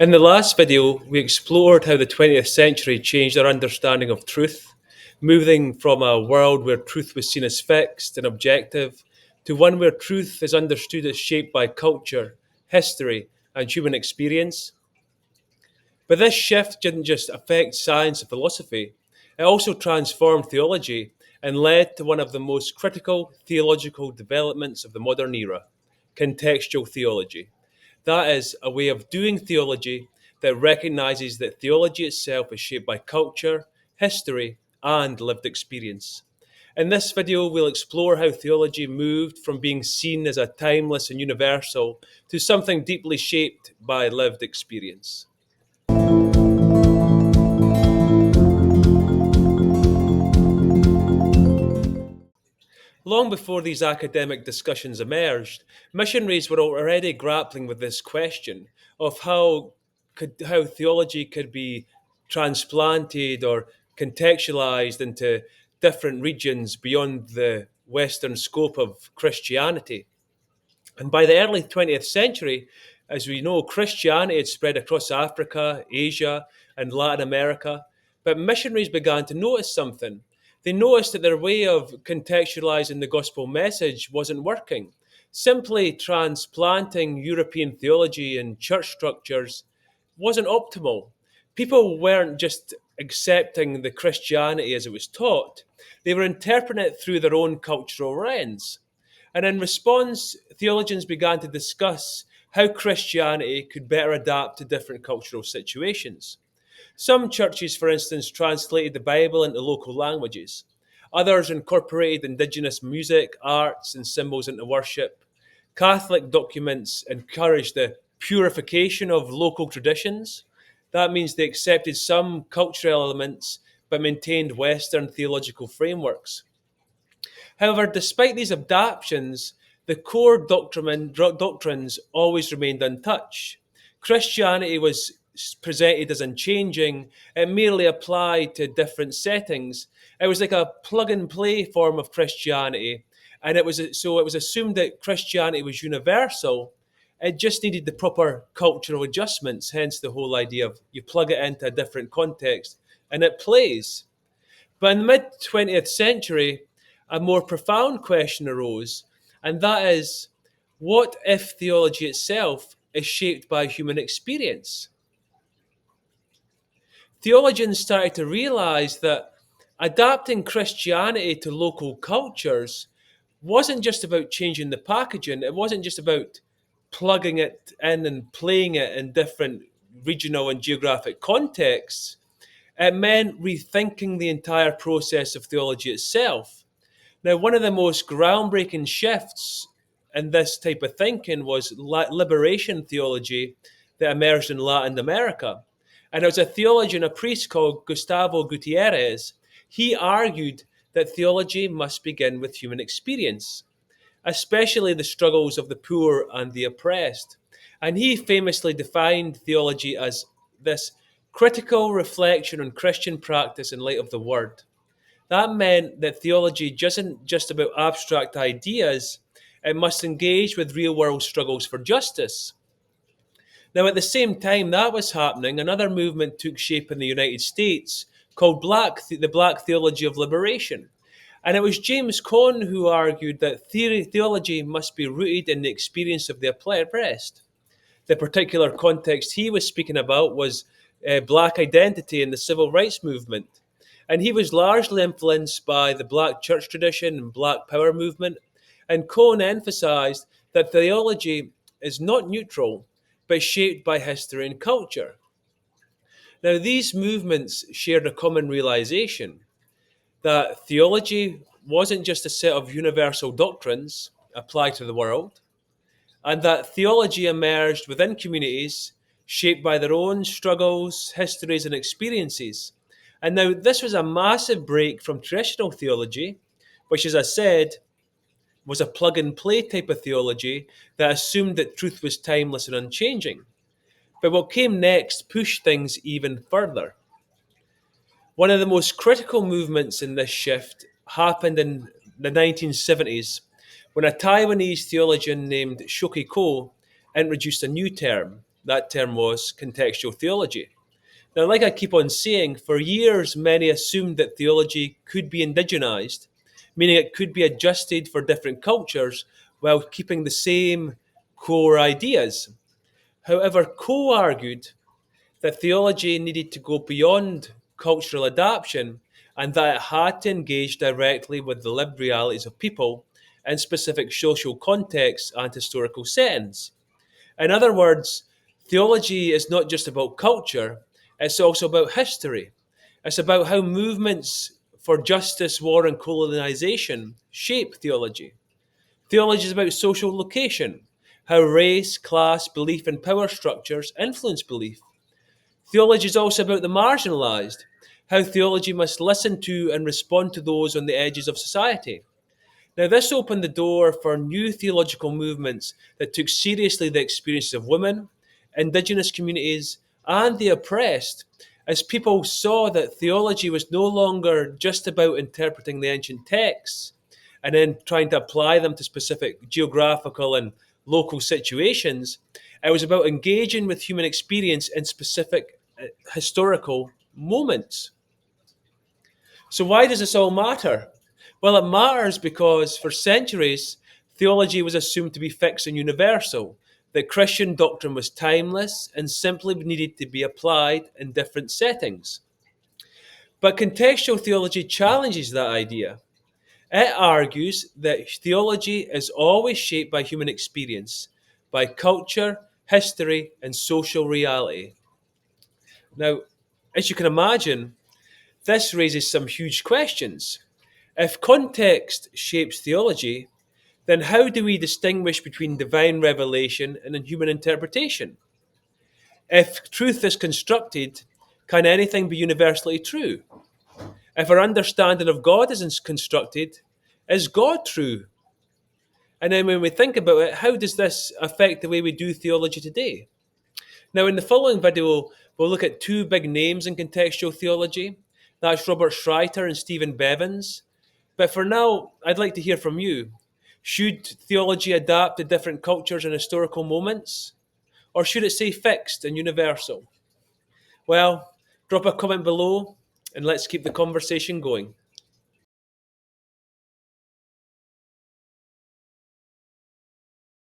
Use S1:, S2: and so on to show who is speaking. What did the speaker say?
S1: In the last video, we explored how the 20th century changed our understanding of truth, moving from a world where truth was seen as fixed and objective to one where truth is understood as shaped by culture, history, and human experience. But this shift didn't just affect science and philosophy, it also transformed theology and led to one of the most critical theological developments of the modern era: contextual theology. That is a way of doing theology that recognizes that theology itself is shaped by culture, history, and lived experience. In this video, we'll explore how theology moved from being seen as a timeless and universal to something deeply shaped by lived experience. Long before these academic discussions emerged, missionaries were already grappling with this question of how theology could be transplanted or contextualized into different regions beyond the Western scope of Christianity. And by the early 20th century, as we know, Christianity had spread across Africa, Asia, and Latin America. But missionaries began to notice something. They noticed that their way of contextualizing the gospel message wasn't working. Simply transplanting European theology and church structures wasn't optimal. People weren't just accepting the Christianity as it was taught, they were interpreting it through their own cultural lens. And in response, theologians began to discuss how Christianity could better adapt to different cultural situations. Some churches, for instance, translated the Bible into local languages. Others incorporated indigenous music, arts, and symbols into worship. Catholic documents encouraged the purification of local traditions. That means they accepted some cultural elements but maintained Western theological frameworks. However, despite these adaptations, the core doctrines always remained untouched. Christianity was presented as unchanging, it merely applied to different settings. It was like a plug and play form of Christianity, and it was assumed that Christianity was universal. It just needed the proper cultural adjustments, hence the whole idea of you plug it into a different context and it plays. But in the mid 20th century, a more profound question arose, and that is, what if theology itself is shaped by human experience? Theologians started to realize that adapting Christianity to local cultures wasn't just about changing the packaging, it wasn't just about plugging it in and playing it in different regional and geographic contexts. It meant rethinking the entire process of theology itself. Now, one of the most groundbreaking shifts in this type of thinking was liberation theology that emerged in Latin America. And it was a theologian, a priest called Gustavo Gutierrez. He argued that theology must begin with human experience, especially the struggles of the poor and the oppressed. And he famously defined theology as this critical reflection on Christian practice in light of the Word. That meant that theology isn't just about abstract ideas, it must engage with real world struggles for justice. Now, at the same time that was happening, another movement took shape in the United States called the Black Theology of Liberation. And it was James Cone who argued that theology must be rooted in the experience of the oppressed. The particular context he was speaking about was black identity in the civil rights movement. And he was largely influenced by the black church tradition and black power movement. And Cone emphasized that theology is not neutral, but shaped by history and culture. Now, these movements shared a common realization that theology wasn't just a set of universal doctrines applied to the world, and that theology emerged within communities shaped by their own struggles, histories, and experiences. And now, this was a massive break from traditional theology, which, as I said, was a plug and play type of theology that assumed that truth was timeless and unchanging. But what came next pushed things even further. One of the most critical movements in this shift happened in the 1970s when a Taiwanese theologian named Shoki Coe introduced a new term. That term was contextual theology. Now, like I keep on saying, for years many assumed that theology could be indigenized, meaning it could be adjusted for different cultures while keeping the same core ideas. However, Coe argued that theology needed to go beyond cultural adaptation and that it had to engage directly with the lived realities of people in specific social contexts and historical settings. In other words, theology is not just about culture, it's also about history. It's about how movements for justice, war, and colonization shape theology. Theology is about social location, how race, class, belief, and power structures influence belief. Theology is also about the marginalized, how theology must listen to and respond to those on the edges of society. Now, this opened the door for new theological movements that took seriously the experiences of women, indigenous communities, and the oppressed, as people saw that theology was no longer just about interpreting the ancient texts and then trying to apply them to specific geographical and local situations. It was about engaging with human experience in specific historical moments. So, why does this all matter? Well, it matters because for centuries, theology was assumed to be fixed and universal, that Christian doctrine was timeless and simply needed to be applied in different settings. But contextual theology challenges that idea. It argues that theology is always shaped by human experience, by culture, history, and social reality. Now, as you can imagine, this raises some huge questions. If context shapes theology, then how do we distinguish between divine revelation and human interpretation? If truth is constructed, can anything be universally true? If our understanding of God is constructed, is God true? And then when we think about it, how does this affect the way we do theology today? Now, in the following video, we'll look at two big names in contextual theology. That's Robert Schreiter and Stephen Bevins. But for now, I'd like to hear from you. Should theology adapt to different cultures and historical moments? Or should it stay fixed and universal? Well, drop a comment below and let's keep the conversation going.